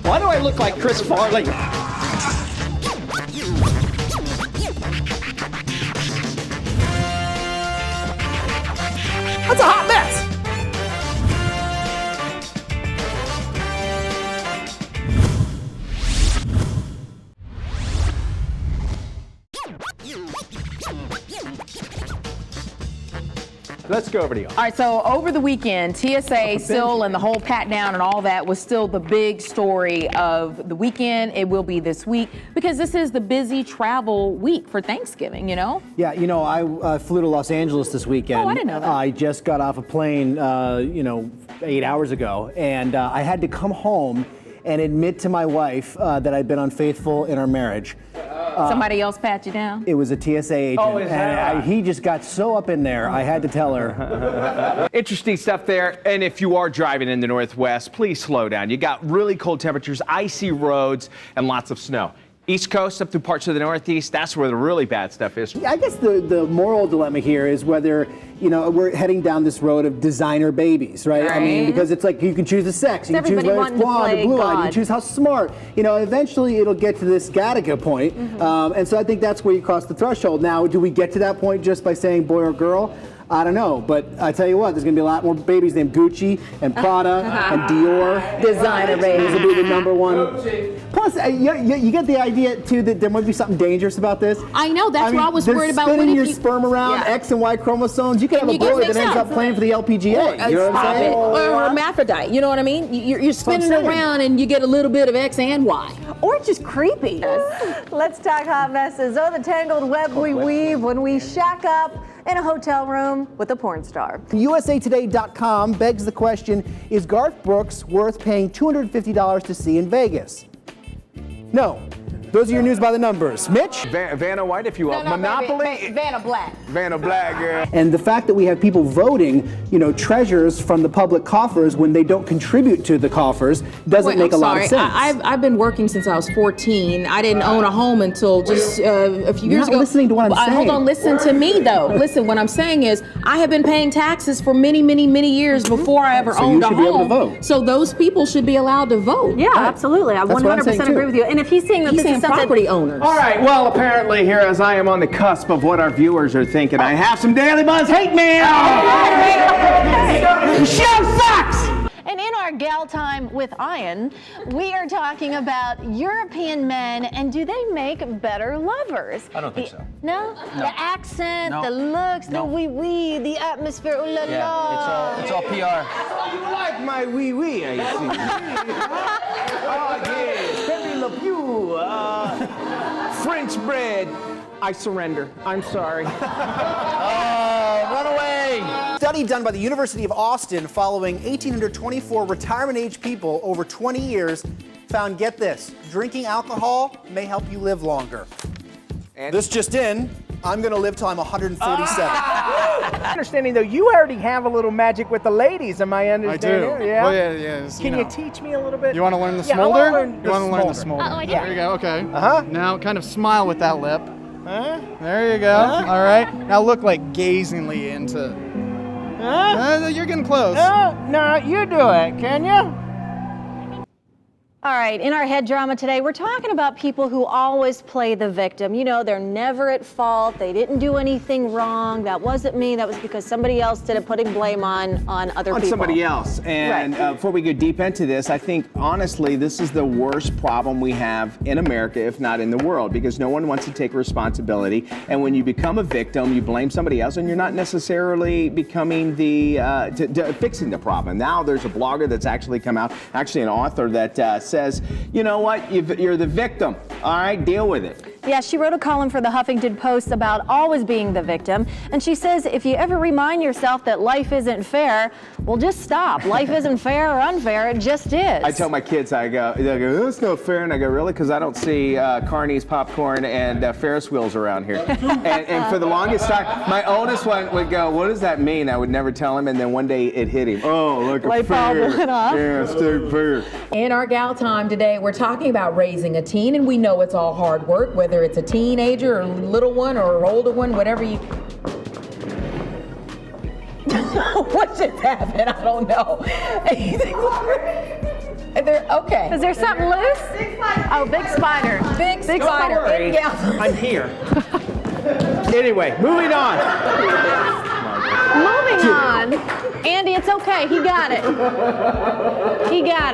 Why do I look like Chris Farley? That's a hot mess. Let's go over to you. All right, so over the weekend, TSA still and the whole pat down and all that was still the big story of the weekend. It will be this week because this is the busy travel week for Thanksgiving, you know? Yeah, you know, I flew to Los Angeles this weekend. Oh, I didn't know that. I just got off a plane, 8 hours ago, and I had to come home and admit to my wife that I'd been unfaithful in our marriage. Somebody else pat you down? It was a TSA agent, Oh, is that and he just got so up in there, I had to tell her. Interesting stuff there. And if you are driving in the Northwest, please slow down. You got really cold temperatures, icy roads, and lots of snow. East Coast up through parts of the Northeast, that's where the really bad stuff is. I guess the moral dilemma here is whether, we're heading down this road of designer babies, right? I mean, because it's like you can choose the sex, you can choose whether it's blonde or blue-eyed, you can choose how smart. Eventually it'll get to this Gattaca point, and so I think that's where you cross the threshold. Now, do we get to that point just by saying boy or girl? I don't know, but I tell you what, there's gonna be a lot more babies named Gucci and Prada and Dior. Designer babies. This will be the number one. Plus, you get the idea too that there might be something dangerous about this. I know, that's what I was worried about. Spinning your sperm around X and Y chromosomes. You could have a boy that ends up playing for the LPGA. You know what I'm saying? Or hermaphrodite, you know what I mean? You're spinning around and you get a little bit of X and Y. Or it's just creepy. Let's talk hot messes. Oh, the tangled web we weave when we shack up in a hotel room with a porn star. USAtoday.com begs the question, is Garth Brooks worth paying $250 to see in Vegas? No. Those are your news by the numbers. Mitch? Vanna White, if you will. Monopoly? Vanna Black. Vanna Black, girl. And the fact that we have people voting, treasures from the public coffers when they don't contribute to the coffers doesn't make a lot of sense. I've been working since I was 14. I didn't own a home until just a few years ago. You're not listening to what I'm saying. Hold on, listen to me though. Listen, what I'm saying is I have been paying taxes for many, many, many years before I ever owned a home. So you should be able to vote. So those people should be allowed to vote. Yeah, absolutely. I 100% agree with you. And if he's saying that this is something property owners. All right, well, apparently here, as I am on the cusp of what our viewers are thinking, I have some Daily Buzz hate mail! The show sucks! And in our Gal Time with Ian, we are talking about European men and do they make better lovers? I don't think so. No? The accent, the looks, the wee-wee, the atmosphere, ooh la la. Yeah, it's all PR. You like my wee-wee, I see. Oh, yeah, Pepe Le Pew, French bread. I surrender. I'm sorry. Run away! Study done by the University of Austin following 1,824 retirement-age people over 20 years found, get this, drinking alcohol may help you live longer. And this just in, I'm gonna live till I'm 147. Understanding though, you already have a little magic with the ladies, am I understanding? I do. Yeah. Well, yeah. Can you teach me a little bit? You want to learn the Yeah, I smolder? wanna learn You want to learn the smolder. smolder? Oh, I do. There you go. Okay. Uh-huh. Now, kind of smile with that lip. Huh? There you go. All right. Now look like gazingly into. Huh? You're getting close. No, you do it, can you? All right, in our head drama today, we're talking about people who always play the victim. You know, they're never at fault. They didn't do anything wrong. That wasn't me. That was because somebody else did it, putting blame on other people. Somebody else. And before we go deep into this, I think, honestly, this is the worst problem we have in America, if not in the world, because no one wants to take responsibility. And when you become a victim, you blame somebody else, and you're not necessarily becoming the, fixing the problem. Now there's a blogger that's actually come out, actually an author that says, you know what, you're the victim, all right, deal with it. Yeah, she wrote a column for the Huffington Post about always being the victim. And she says, if you ever remind yourself that life isn't fair, well, just stop. Life isn't fair or unfair, it just is. I tell my kids, they go, that's not fair. And I go, really? Because I don't see Carney's popcorn and Ferris wheels around here. and for the longest time, my oldest one would go, what does that mean? I would never tell him. And then one day it hit him. Oh, look, Light bulb went off. Yeah, stay fair. In our Gal Time today, we're talking about raising a teen, and we know it's all hard work, whether it's a teenager or a little one or an older one, whatever you... what just happened? I don't know. Okay. Is there something loose? Oh, big spider. Big spider. worry. Yeah. I'm here. Anyway, moving on. Moving on. Andy, it's okay. He got it. He got it.